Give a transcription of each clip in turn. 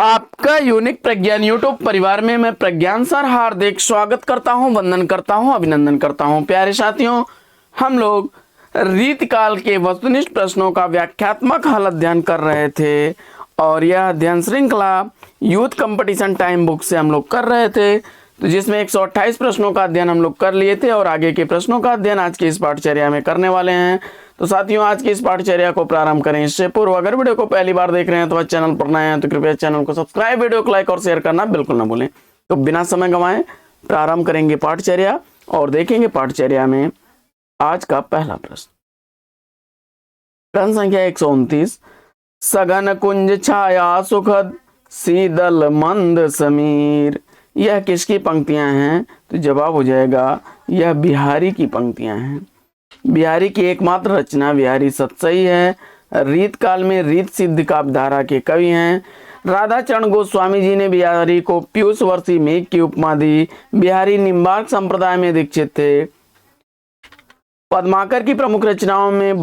आपका यूनिक प्रज्ञान यूट्यूब परिवार में मैं प्रज्ञान सर हार्दिक स्वागत करता हूं, वंदन करता हूं, अभिनंदन करता हूं। प्यारे साथियों, हम लोग रीतकाल के वस्तुनिष्ठ प्रश्नों का व्याख्यात्मक हल अध्ययन कर रहे थे और यह अध्ययन श्रृंखला यूथ कंपटीशन टाइम बुक से हम लोग कर रहे थे, तो जिसमें 128 प्रश्नों का अध्ययन हम लोग कर लिए थे और आगे के प्रश्नों का अध्ययन आज की इस पाठचर्या में करने वाले हैं। तो साथियों, आज की इस पाठचर्या को प्रारंभ करें इससे पूर्व अगर वीडियो को पहली बार देख रहे हैं तो चैनल पर नए हैं तो कृपया चैनल को सब्सक्राइब, वीडियो को लाइक और शेयर करना बिल्कुल ना भूलें। तो बिना समय गंवाए प्रारंभ करेंगे पाठचर्या और देखेंगे पाठचर्या में आज का पहला प्रश्न। प्रश्न संख्या 129। सघन कुंज छाया सुखद शीतल मंद समीर, यह किसकी पंक्तियां हैं? तो जवाब हो जाएगा यह बिहारी की पंक्तियां हैं। बिहारी की एकमात्र रचना बिहारी सतसई है। रीत काल में रीत सिद्ध काव्यधारा के कवि हैं। राधाचरण गोस्वामी जी ने बिहारी को पीयूष वर्षी मेघ की उपमा दी। बिहारी निम्बार्क संप्रदाय में दीक्षित थे। पद्माकर की प्रमुख रचनाओं में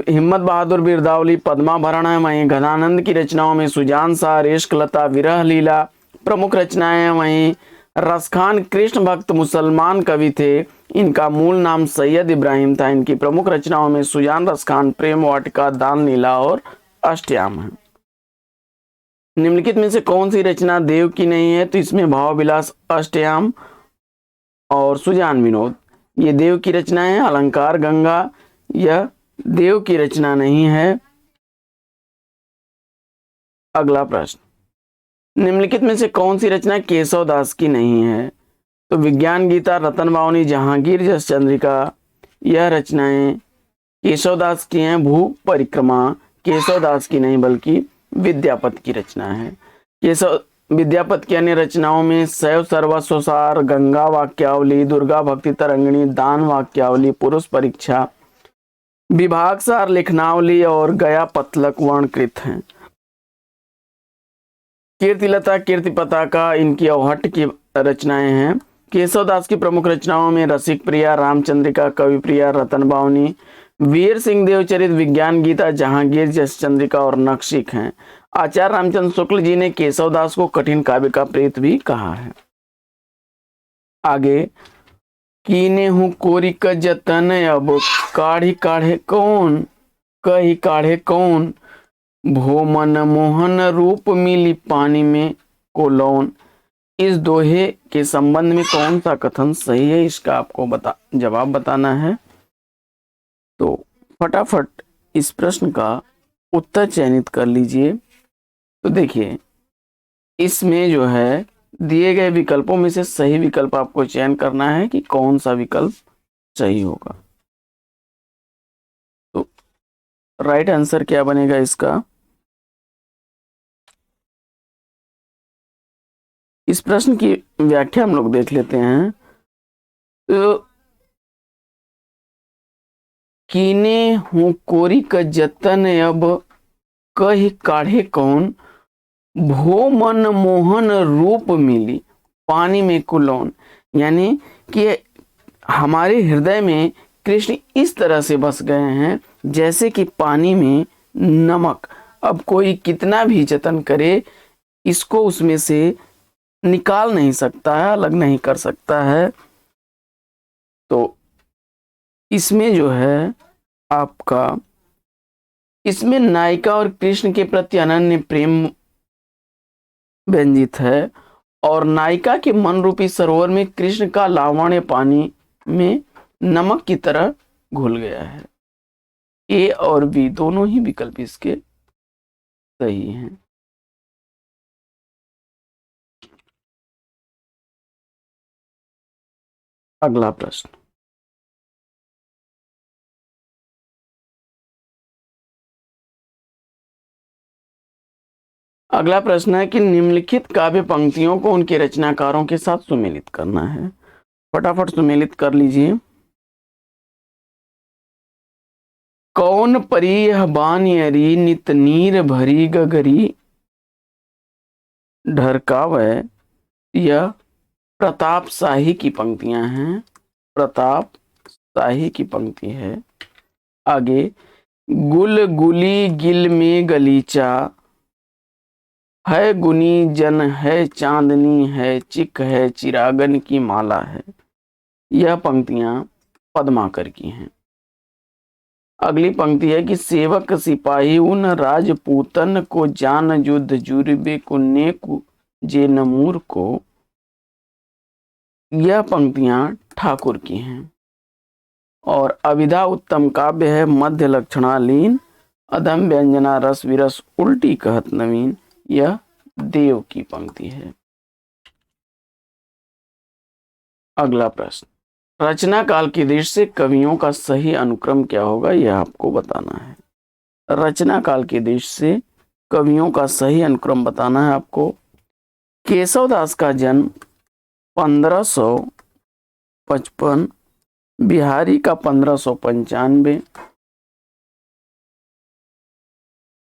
हिम्मत बहादुर बिरदावली, पद्माभरण है। वहीं घनानंद की रचनाओं में सुजान सार, इश्क लता, विरह लीला प्रमुख रचनाएं हैं। वहीं रसखान कृष्ण भक्त मुसलमान कवि थे। इनका मूल नाम सैयद इब्राहिम था। इनकी प्रमुख रचनाओं में सुजान, रसखान, प्रेम वाटिका, दान लीला और अष्टयाम है। निम्नलिखित में से कौन सी रचना देव की नहीं है? तो इसमें भाव विलास, अष्टयाम और सुजान विनोद ये देव की रचना है। अलंकार गंगा यह देव की रचना नहीं है। अगला प्रश्न, निम्नलिखित में से कौन सी रचना केशव दास की नहीं है? तो विज्ञान गीता, रतन बावनी, जहांगीर जस चंद्रिका यह रचनाएं केशव दास की हैं। भू परिक्रमा केशव दास की नहीं बल्कि विद्यापति की रचना है। विद्यापति की अन्य रचनाओं में शैव सर्वस्वसार, गंगा वाक्यावली, दुर्गा भक्ति तरंगिणी, दान वाक्यावली, पुरुष परीक्षा, विभाग सार लिखनावली और गया पतलक वर्णकृत हैं। कीर्तिलता, कीर्ति पताका इनकी अवहट्ट की रचनाएं हैं। केशवदास की प्रमुख रचनाओं में रसिक प्रिया, रामचंद्रिका, कवि प्रिया, रतन बावनी, वीर सिंह देवचरित, विज्ञान गीता, जहांगीर जस चंद्रिका और नक्शिक हैं। आचार्य रामचंद्र शुक्ल जी ने केशवदास को कठिन काव्य का प्रेत भी कहा है। आगे, कीने हूं कोरी क जतन अब काढ़ी काढ़े कौन, कही काढ़े कौन, भो मन मोहन रूप मिली पानी में कोलौन। इस दोहे के संबंध में कौन सा कथन सही है? इसका आपको जवाब बताना है। तो फटाफट इस प्रश्न का उत्तर चयनित कर लीजिए। तो देखिए, इसमें जो है दिए गए विकल्पों में से सही विकल्प आपको चयन करना है कि कौन सा विकल्प सही होगा। तो राइट आंसर क्या बनेगा इसका? इस प्रश्न की व्याख्या हम लोग देख लेते हैं। तो कीने हूं कोरी क जतन अब कही काढ़े कौन, भो मन मोहन रूप मिली पानी में कुलौन। यानी कि हमारे हृदय में कृष्ण इस तरह से बस गए हैं जैसे कि पानी में नमक। अब कोई कितना भी जतन करे इसको उसमें से निकाल नहीं सकता है, अलग नहीं कर सकता है। तो इसमें जो है आपका, इसमें नायिका और कृष्ण के प्रति अनन्य प्रेम व्यंजित है और नायिका के मन रूपी सरोवर में कृष्ण का लावण्य पानी में नमक की तरह घुल गया है। ए और बी दोनों ही विकल्प इसके सही हैं। अगला प्रश्न, अगला प्रश्न है कि निम्नलिखित काव्य पंक्तियों को उनके रचनाकारों के साथ सुमेलित करना है। फटाफट सुमेलित कर लीजिए। कौन परी यह बानियरी, नित नीर भरी गगरी ढरकावै। यह प्रताप शाही की पंक्तियां हैं। प्रताप शाही की पंक्ति है। आगे, गुल गुली गिल में गलीचा है गुनी जन है चांदनी है, चिक है चिरागन की माला है। यह पंक्तियां पद्माकर की हैं। अगली पंक्ति है कि सेवक सिपाही उन राजपूतन को, जान युद्ध जुर्बे को नेकु जे नमूर को। यह पंक्तियां ठाकुर की हैं। और अभिधा उत्तम काव्य है, मध्य लक्षणालीन, अधम व्यंजना रस विरस उल्टी कहत नवीन। यह देव की पंक्ति है। अगला प्रश्न, रचना काल की दृष्टि से कवियों का सही अनुक्रम क्या होगा, यह आपको बताना है। रचना काल की दृष्टि से कवियों का सही अनुक्रम बताना है आपको। केशवदास का जन्म 1555, बिहारी का 1595,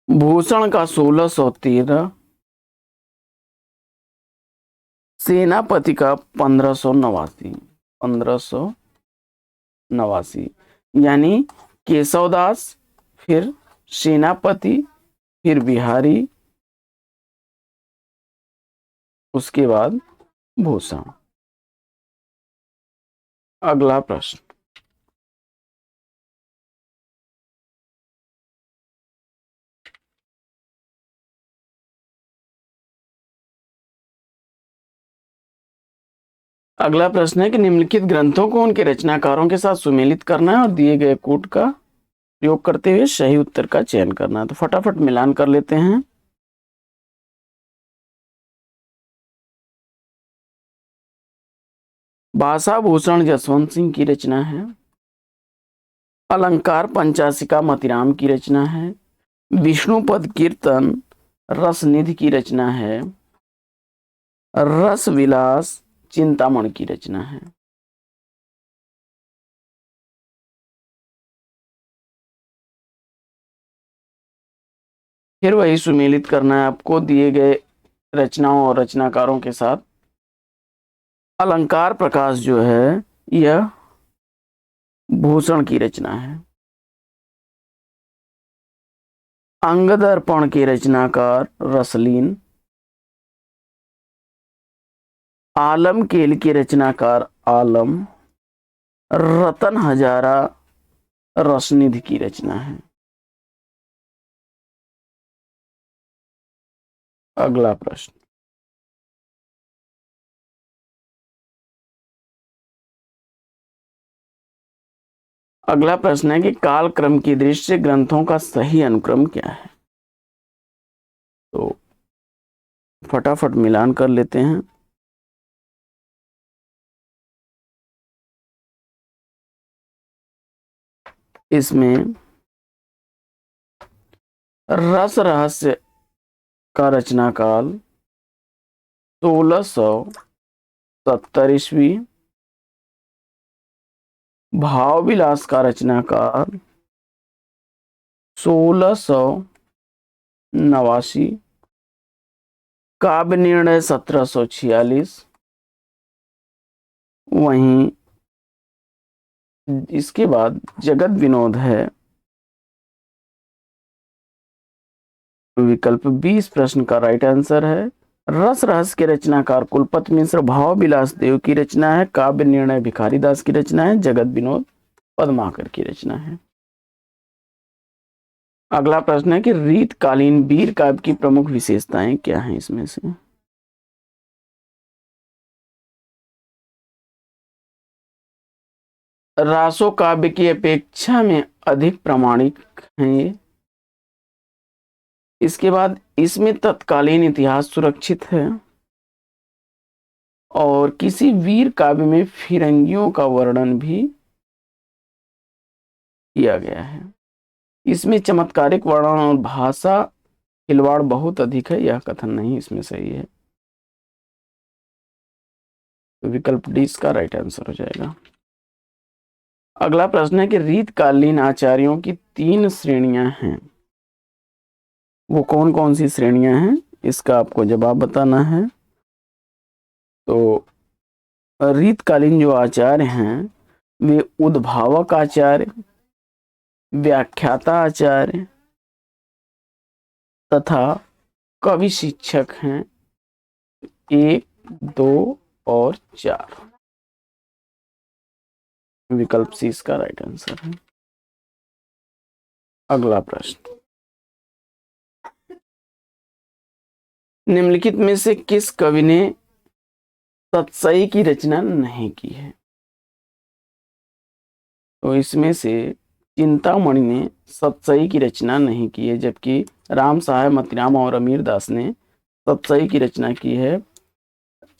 भूषण का 1613, सेनापति का 1589। यानी केशवदास, फिर सेनापति, फिर बिहारी, उसके बाद भूषण। अगला प्रश्न, अगला प्रश्न है कि निम्नलिखित ग्रंथों को उनके रचनाकारों के साथ सुमेलित करना है और दिए गए कोड का प्रयोग करते हुए सही उत्तर का चयन करना है। तो फटाफट मिलान कर लेते हैं। भाषा भूषण जसवंत सिंह की रचना है। अलंकार पंचाशिका मतिराम की रचना है। विष्णुपद कीर्तन रसनिधि की रचना है। रस विलास चिंतामण की रचना है। फिर वही सुमेलित करना है आपको दिए गए रचनाओं और रचनाकारों के साथ। अलंकार प्रकाश जो है यह भूषण की रचना है। अंगदर्पण के रचनाकार रसलीन। आलम केल के रचनाकार आलम। रतन हजारा रसनिधि की रचना है। अगला प्रश्न, अगला प्रश्न है कि कालक्रम की दृष्टि से ग्रंथों का सही अनुक्रम क्या है। तो फटाफट मिलान कर लेते हैं। इसमें रस रहस्य का रचनाकाल 1670 ईस्वी। भाव विलास का रचनाकाल 1689। काव्य निर्णय 1746। वहीं इसके बाद जगत विनोद है। विकल्प 20 प्रश्न का राइट आंसर है। रस रहस्य के रचनाकार कुलपति मिश्र। भाव विलास देव की रचना है। काव्य निर्णय भिखारी दास की रचना है। जगत विनोद पद्माकर की रचना है। अगला प्रश्न है कि रीतकालीन वीर काव्य की प्रमुख विशेषताएं क्या हैं इसमें से। रासो काव्य की अपेक्षा में अधिक प्रामाणिक हैं ये। इसके बाद इसमें तत्कालीन इतिहास सुरक्षित है और किसी वीर काव्य में फिरंगियों का वर्णन भी किया गया है। इसमें चमत्कारिक वर्णन और भाषा खिलवाड़ बहुत अधिक है, यह कथन नहीं इसमें सही है। तो विकल्प डी इसका राइट आंसर हो जाएगा। अगला प्रश्न है कि रीतकालीन आचार्यों की 3 श्रेणियां हैं, वो कौन कौन सी श्रेणियां हैं, इसका आपको जवाब बताना है। तो रीतकालीन जो आचार्य हैं वे उद्भावक आचार्य, व्याख्याता आचार्य तथा कवि शिक्षक हैं? 1, 2 और 4। विकल्प सी इसका राइट आंसर है। अगला प्रश्न, निम्नलिखित में से किस कवि ने सतसई की रचना नहीं की है? तो इसमें से चिंतामणि ने सतसई की रचना नहीं की है, जबकि राम साहब मतीराम और अमीर दास ने सतसई की रचना की है।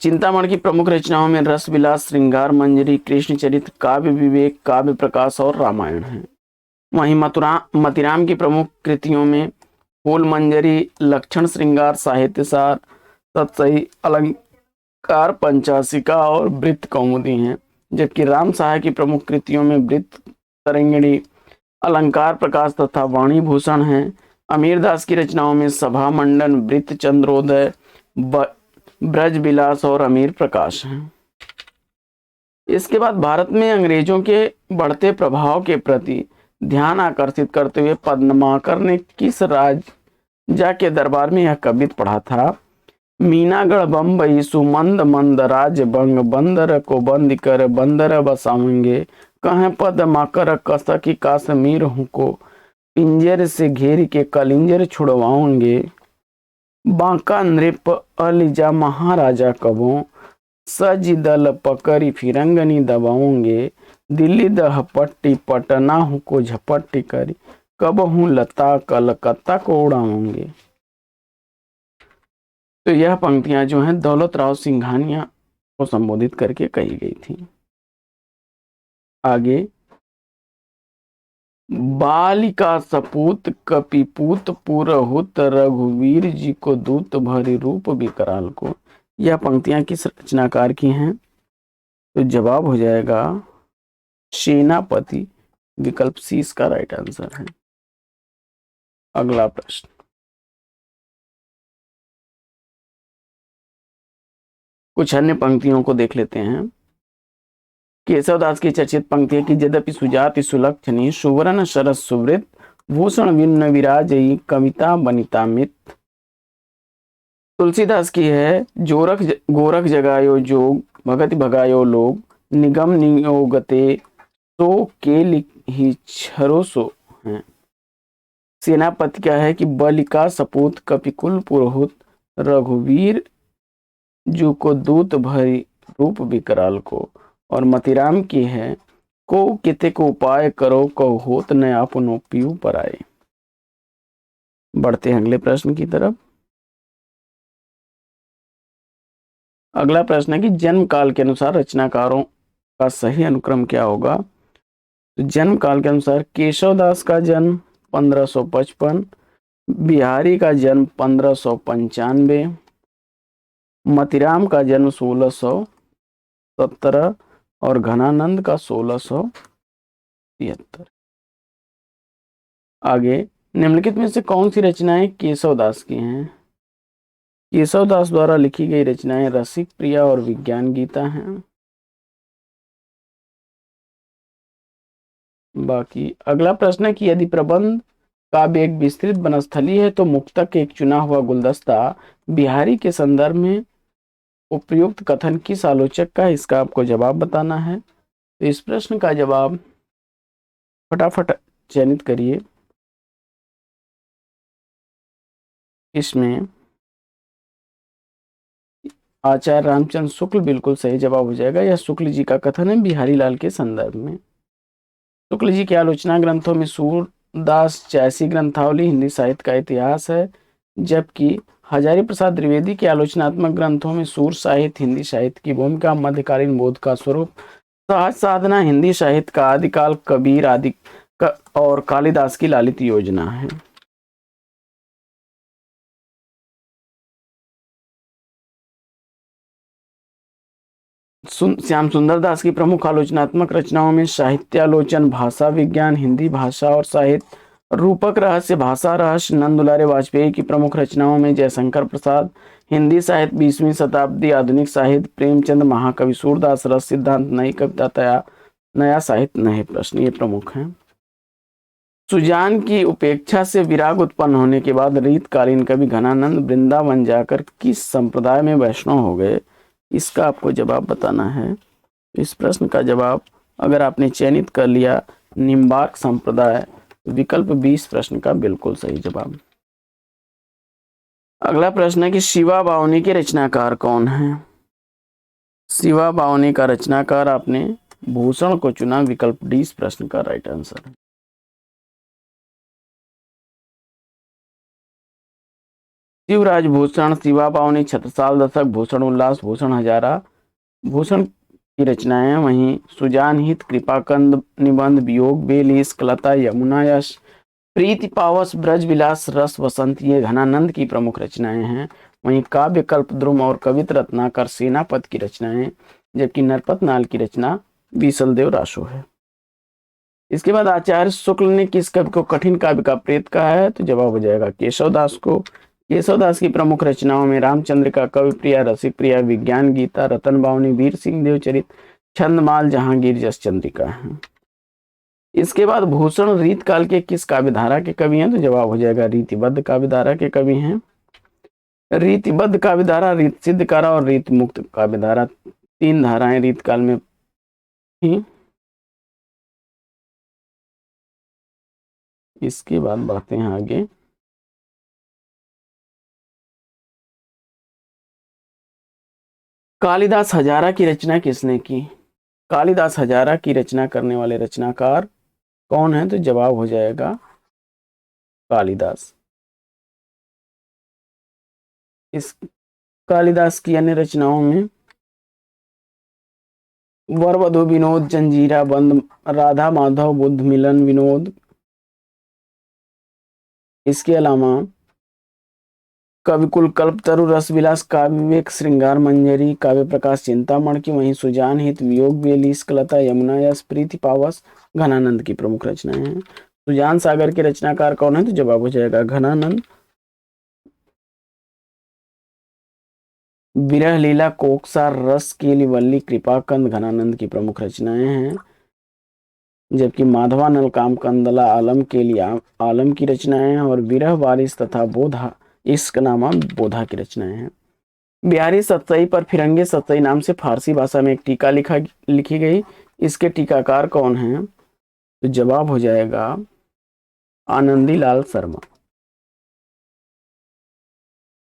चिंतामणि की प्रमुख रचनाओं में रस विलास, श्रृंगार मंजरी, कृष्ण चरित्र, काव्य विवेक, काव्य प्रकाश और रामायण है। वहीं मतीराम की प्रमुख कृतियों में फूल मंजरी, लक्षण श्रृंगार, साहित्य सार, सतसई, अलंकार पंचाशिका और वृत्त कौमुदी हैं। जबकि राम साहब की प्रमुख कृतियों में वृत्त तरंगिणी, अलंकार प्रकाश तथा वाणी भूषण हैं। अमीरदास की रचनाओं में सभा मंडन, वृत्त चंद्रोदय, ब्रज विलास और अमीर प्रकाश हैं। इसके बाद भारत में अंग्रेजों के बढ़ते प्रभाव के प्रति ध्यान आकर्षित करते हुए पद्माकर ने किस राजा के दरबार में यह कवित पढ़ा था? मीनागढ़ बम्बई सुमंद मंद राज बंग, बंदर को बंद कर बंदर बसावेंगे, कहें पद्माकर कसकी काश्मीर हूँ को, पिंजर से घेर के कलिंजर छुड़वाओगे, बांका नृप अलिजा महाराजा कबो, सज दल पकड़ी फिरंगनी दबाओगे, दिल्ली दह पट्टी पटना हूँ को झपट्टी करी, कब हूँ लता कलकत्ता को उड़ाओगे। तो यह पंक्तियां जो हैं दौलत राव सिंघानिया को संबोधित करके कही गई थी। आगे, बालिका सपूत कपिपूत पुरहुत, रघुवीर जी को दूत भरी रूप विकराल को। यह पंक्तियां किस रचनाकार की हैं? तो जवाब हो जाएगा सेनापति। विकल्प सी इसका राइट आंसर है। अगला प्रश्न, कुछ अन्य पंक्तियों को देख लेते हैं। केशवदास की चर्चित पंक्ति है कि यद्यपि सुजाति सुलक्षणी, सुवर्ण सरस सुवृत, भूषण विन्न विराजई, कविता बनिता मित। तुलसीदास की है, जोरख गोरख जगायो जोग, भगत भगायो लोग, निगम नियोगते सो के ही छरो सो है। सेनापति क्या है कि बलिका सपूत कपिकुल पुरोहित, रघुवीर जू को दूत भरी रूप विकराल को। और मतीराम की है, को किते को उपाय करो, कहो होत न अपनो पीऊ पर आए। बढ़ते हैं अगले प्रश्न की तरफ। अगला प्रश्न है कि जन्म काल के अनुसार रचनाकारों का सही अनुक्रम क्या होगा? तो जन्म काल के अनुसार केशवदास का जन्म 1555, बिहारी का जन्म 1595, मतीराम का जन्म 1617 और घनानंद का 1673। आगे, निम्नलिखित में से कौन सी रचनाएं केशवदास की हैं? केशवदास द्वारा लिखी गई रचनाएं रसिक प्रिया और विज्ञान गीता हैं। बाकी अगला प्रश्न है कि यदि प्रबंध काव्य एक विस्तृत वनस्थली है तो मुक्तक एक चुना हुआ गुलदस्ता बिहारी के संदर्भ में उपयुक्त कथन किस आलोचक का? इसका आपको जवाब बताना है। तो इस प्रश्न का जवाब फटाफट चयनित करिए। इसमें आचार्य रामचंद्र शुक्ल बिल्कुल सही जवाब हो जाएगा। यह शुक्ल जी का कथन है बिहारी लाल के संदर्भ में। शुक्ल जी की आलोचना ग्रंथों में सूरदास चैसी ग्रंथावली, हिंदी साहित्य का इतिहास है, जबकि हजारी प्रसाद द्विवेदी के आलोचनात्मक ग्रंथों में सूर साहित्य, हिंदी साहित्य की भूमिका, मध्यकालीन बोध का स्वरूप, सहज साधना, हिंदी साहित्य का आदिकाल, कबीर आदि और कालिदास की लालित योजना है। श्याम सुंदर दास की प्रमुख आलोचनात्मक रचनाओं में साहित्यालोचन, भाषा विज्ञान, हिंदी भाषा और साहित्य, रूपक रहस्य, भाषा रहस्य, नंद दुलारे वाजपेयी की प्रमुख रचनाओं में जयशंकर प्रसाद, हिंदी साहित्य 20वीं शताब्दी, आधुनिक साहित्य, प्रेमचंद, महाकवि सूरदास, रस सिद्धांत, नई कविता, नया साहित्य, नए प्रश्न, ये प्रमुख हैं। सुजान की उपेक्षा से विराग उत्पन्न होने के बाद रीतकालीन कवि घनानंद वृंदावन जाकर किस संप्रदाय में वैष्णव हो गए, इसका आपको जवाब बताना है। इस प्रश्न का जवाब अगर आपने चयनित कर लिया निम्बार्क संप्रदाय, विकल्प 20 प्रश्न का बिल्कुल सही जवाब। अगला प्रश्न है कि शिवा बावनी के रचनाकार कौन है। शिवा बावनी का रचनाकार आपने भूषण को चुना, विकल्प 20 प्रश्न का राइट आंसर है। शिवराज भूषण, शिवा बावनी, छत्रसाल दशक, भूषण उल्लास, भूषण हजारा भूषण की रचनाएं हैं। वहीं सुजान हित, कृपाकंद निबंध, वियोग बेल, इश्क लता, यमुना यश, प्रीति पावस, ब्रज विलास, रस वसंत ये घनानंद की प्रमुख रचनाएं हैं। वहीं काव्य कल्प द्रुम और कवित रत्नाकर सेनापत की रचनाएं, जबकि नरपत नाल की रचना बीसलदेव रासो है। इसके बाद आचार्य शुक्ल ने किस कवि को कठिन काव्य का प्रेत कहा है, तो जवाब हो जाएगा केशवदास को। केशवदास की प्रमुख रचनाओं में रामचंद्र का कवि प्रिया, रसिक प्रिया, विज्ञान गीता, रतन बावनी, वीर सिंह देवचरित, छंदमाल, जहांगीर, जस चंद्रिका है। इसके बाद भूषण रीतकाल के किस काव्यधारा के कवि हैं, तो जवाब हो जाएगा रीतिबद्ध काव्यधारा के कवि हैं। रीतिबद्ध काव्यधारा, रीत सिद्ध कारा और रीत मुक्त काव्यधारा, 3 धाराएं रीतकाल में थी। इसके बाद बढ़ते हैं आगे। कालिदास हजारा की रचना किसने की। कालिदास हजारा की रचना करने वाले रचनाकार कौन है, तो जवाब हो जाएगा कालिदास। इस कालिदास की अन्य रचनाओं में वरवधु विनोद, जंजीरा बंद, राधा माधव, बुद्ध मिलन विनोद, इसके अलावा कविकुल, कल्पतरु, रस विलास, काव्य विवेक, श्रृंगार मंजरी, काव्य प्रकाश, चिंतामण की, वहीं सुजान हित, वियोग बेल, इश्क लता, यमुना यश, प्रीति पावस घनानंद की प्रमुख रचनाएं हैं। सुजान सागर के रचनाकार कौन है, तो जवाब हो जाएगा घनानंद। विरह लीला, कोकसार, रस केली वल्ली, कृपाकंद घनानंद की प्रमुख रचनाएं हैं, जबकि माधवानल, काम कंदला, आलम केली आलम की रचनाएं हैं, और विरह वारिस तथा बोधा इश्क नामा बोधा की रचनाएं हैं। बिहारी सतसई पर फिरंगे सतसई नाम से फारसी भाषा में एक टीका लिखी गई, इसके टीकाकार कौन हैं, तो जवाब हो जाएगा आनंदी लाल शर्मा।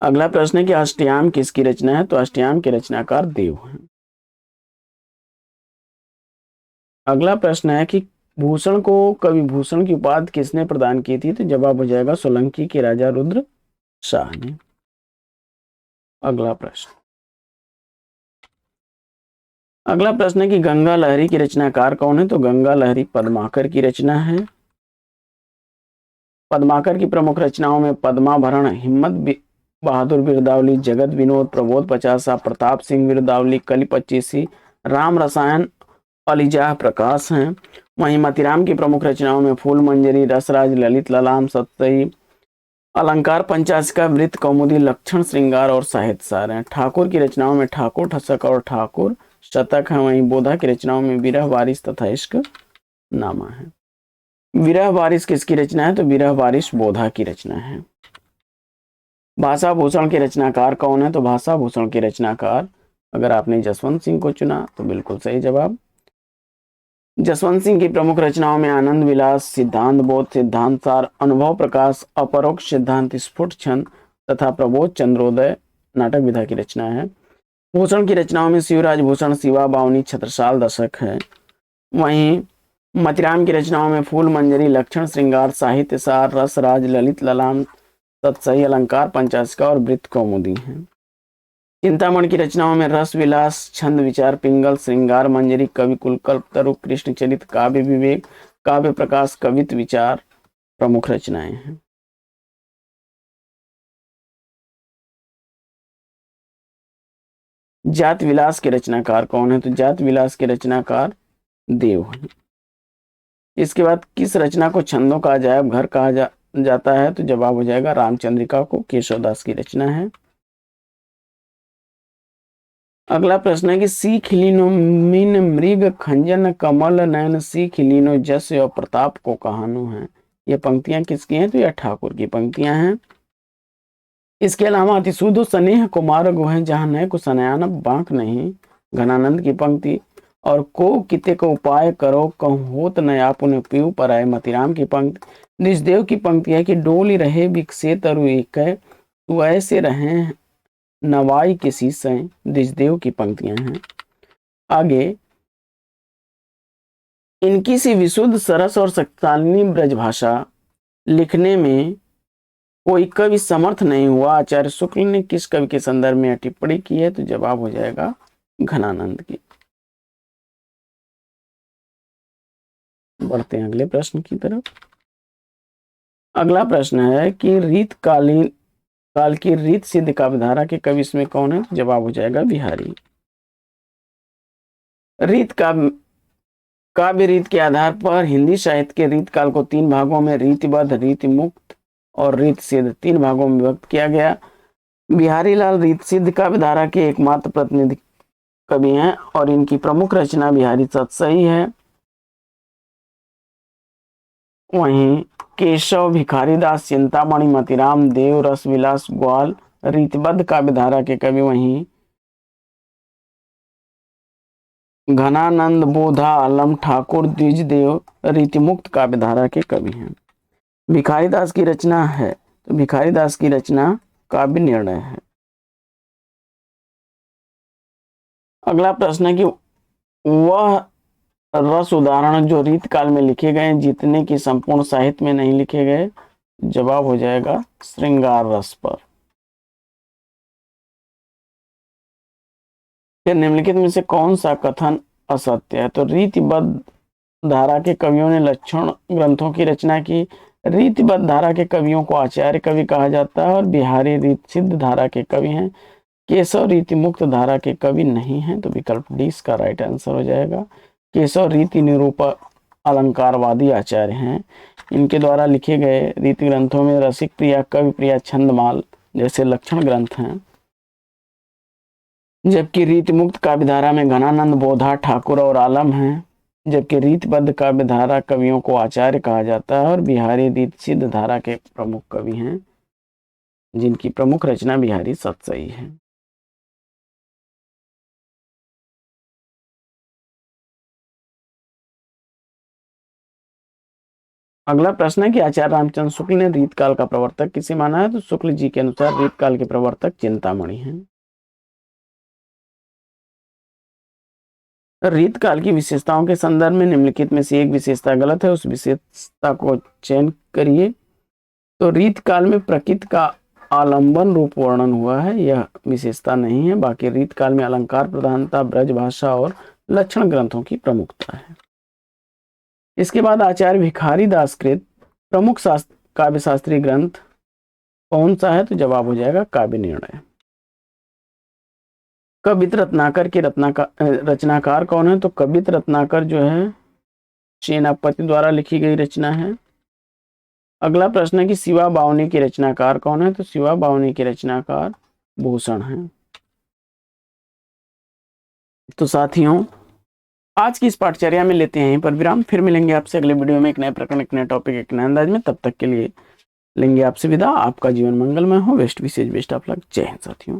अगला प्रश्न है कि अष्टयाम किसकी रचना है, तो अष्टयाम के रचनाकार देव हैं। अगला प्रश्न है कि भूषण को कवि भूषण की उपाधि किसने प्रदान की थी, तो जवाब हो जाएगा सोलंकी के राजा रुद्र शाह ने। अगला प्रश्न है कि गंगा लहरी की रचनाकार कौन है, तो गंगा लहरी पद्माकर की रचना है। पद्माकर की प्रमुख रचनाओं में पद्माभरण, हिम्मत बहादुर बिरदावली, जगत विनोद, प्रबोध पचासा, प्रताप सिंह बिरदावली, कली 25, राम रसायन, अलीजाह प्रकाश हैं। वहीं मतिराम की प्रमुख रचनाओं में फूल मंजरी, रसराज, ललित ललाम, सतसई, अलंकार पंचासिका, वृत्त कौमुदी, लक्षण श्रृंगार और साहित्य सार हैं। ठाकुर की रचनाओं में ठाकुर ठसक और ठाकुर शतक है। वहीं बोधा की रचनाओं में विरह वारिस तथा इश्क नामा है। विरह वारिस किसकी रचना है, तो विरह वारिस बोधा की रचना है। भाषा भूषण के रचनाकार कौन है, तो भाषा भूषण के रचनाकार अगर आपने जसवंत सिंह को चुना तो बिल्कुल सही जवाब। जसवंत सिंह की प्रमुख रचनाओं में आनंद विलास, सिद्धांत बोध, सिद्धांत सार, अनुभव प्रकाश, अपरोक्ष सिद्धांत, स्फुट छंद तथा प्रबोध चंद्रोदय नाटक विधा की रचना है। भूषण की रचनाओं में शिवराज भूषण, शिवा बावनी, छत्रसाल दशक है। वहीं मतिराम की रचनाओं में फूल मंजरी, लक्षण श्रृंगार, साहित्य सार, रस राज, ललित ललाम, सतसई, अलंकार पंचासिका और वृत्त कौमुदी हैं। चिंतामण की रचनाओं में रस विलास, छंद विचार, पिंगल, श्रृंगार मंजरी, कविकुल, कल्पतरु, कृष्ण चरित, काव्य विवेक, काव्य प्रकाश, कवित विचार प्रमुख रचनाएं हैं। जात विलास के रचनाकार कौन है, तो जात विलास के रचनाकार देव हैं। इसके बाद किस रचना को छंदों का अजायब घर कहा जाता है, तो जवाब हो जाएगा रामचंद्रिका को, केशवदास की रचना है। अगला प्रश्न है कि सी खिलीनो मीन मृग खंजन कमल नयन, सी खिलीनो जस और प्रताप को कहानु है, ये पंक्तियां किसकी हैं? तो यह ठाकुर की पंक्तियां हैं। इसके अलावा अति शुद्ध स्नेह कुमार गुह जहाँ नय को सनयान बांक नहीं, घनानंद की पंक्ति, और को किते को उपाय करो कहूँ होत न आपुन पीऊ पर आए, मतिराम की पंक्ति। निजदेव की पंक्ति है कि डोली रहे विकसे तरु एक, तू ऐसे रहे नवाई किसी से, निजदेव की पंक्तियां हैं। आगे, इनकी सी विशुद्ध सरस और शक्तिशालिनी ब्रजभाषा लिखने में कोई कवि समर्थ नहीं हुआ। आचार्य शुक्ल ने किस कवि के संदर्भ में टिप्पणी की है? तो जवाब हो जाएगा घनानंद की। बढ़ते हैं अगले प्रश्न की तरफ। अगला प्रश्न है कि रीत काल की रीत सिद्ध काव्यधारा के कवि इसमें कौन है? तो जवाब हो जाएगा बिहारी। रीत काव्य रीत के आधार पर हिंदी साहित्य के रीत काल को 3 भागों में रीतिबद्ध, रीति मुक्त और रीत सिद्ध 3 भागों में विभक्त किया गया। बिहारी लाल रीत सिद्ध काव्यधारा के एकमात्र प्रतिनिधि कवि हैं और इनकी प्रमुख रचना बिहारी सतसई है। वहीं केशव, भिखारीदास, चिंतामणि, मतिराम, देव, रसविलास, ग्वाल रीतिबद्ध काव्यधारा के कवि, वहीं घनानंद, बोधा, आलम, ठाकुर, द्विजदेव रीतिमुक्त काव्यधारा के कवि हैं। भिखारीदास की रचना है, तो भिखारीदास की रचना काव्य निर्णय है। अगला प्रश्न है कि वह रस उदाहरण जो रीत काल में लिखे गए जितने की संपूर्ण साहित्य में नहीं लिखे गए, जवाब हो जाएगा श्रृंगार रस पर। फिर निम्नलिखित में से कौन सा कथन असत्य है? तो रीतिबद्ध धारा के कवियों ने लक्षण ग्रंथों की रचना की। रीतिबद्ध धारा के कवियों को आचार्य कवि कहा जाता है और बिहारी रीत सिद्ध धारा के कवि हैं। केशव रीति मुक्त धारा के कवि नहीं हैं, तो विकल्प डी इसका राइट आंसर हो जाएगा। केशव रीति निरूपक अलंकारवादी आचार्य हैं। इनके द्वारा लिखे गए रीति ग्रंथों में रसिक प्रिया, कवि प्रिया, छंदमाल जैसे लक्षण ग्रंथ हैं। जबकि रीति मुक्त काव्यधारा में घनानंद, बोधा, ठाकुर और आलम हैं। जबकि रीतबद्ध काव्यधारा कवियों को आचार्य कहा जाता है और बिहारी रीत सिद्ध धारा के प्रमुख कवि हैं, जिनकी प्रमुख रचना बिहारी सतसई है। अगला प्रश्न है कि आचार्य रामचंद्र शुक्ल ने रीत काल का प्रवर्तक किसे माना है? तो शुक्ल जी के अनुसार रीत काल के प्रवर्तक चिंतामणि हैं। रीत काल की विशेषताओं के संदर्भ में निम्नलिखित में से एक विशेषता गलत है, उस विशेषता को चयन करिए। तो रीत काल में प्रकृति का आलंबन रूप वर्णन हुआ है, यह विशेषता नहीं है। बाकी रीत काल में अलंकार प्रधानता, ब्रज भाषा और लक्षण ग्रंथों की प्रमुखता है। इसके बाद आचार्य भिखारी दास कृत प्रमुख काव्य शास्त्रीय ग्रंथ कौन सा है? तो जवाब हो जाएगा काव्य निर्णय। कवित रत्नाकर के रचनाकार कौन है? तो कवित रत्नाकर जो है सेनापति द्वारा लिखी गई रचना है। अगला प्रश्न है कि शिवा बावनी के रचनाकार कौन है? तो शिवा बावनी के रचनाकार भूषण हैं। तो साथियों, आज की इस पाठचर्या में लेते हैं यहीं पर विराम। फिर मिलेंगे आपसे अगले वीडियो में एक नए प्रकरण, एक नए टॉपिक, एक नए अंदाज में। तब तक के लिए लेंगे आपसे विदा। आपका जीवन मंगलमय हो। बेस्ट विशेष बेस्ट ऑफ लक। जय हिंद साथियों।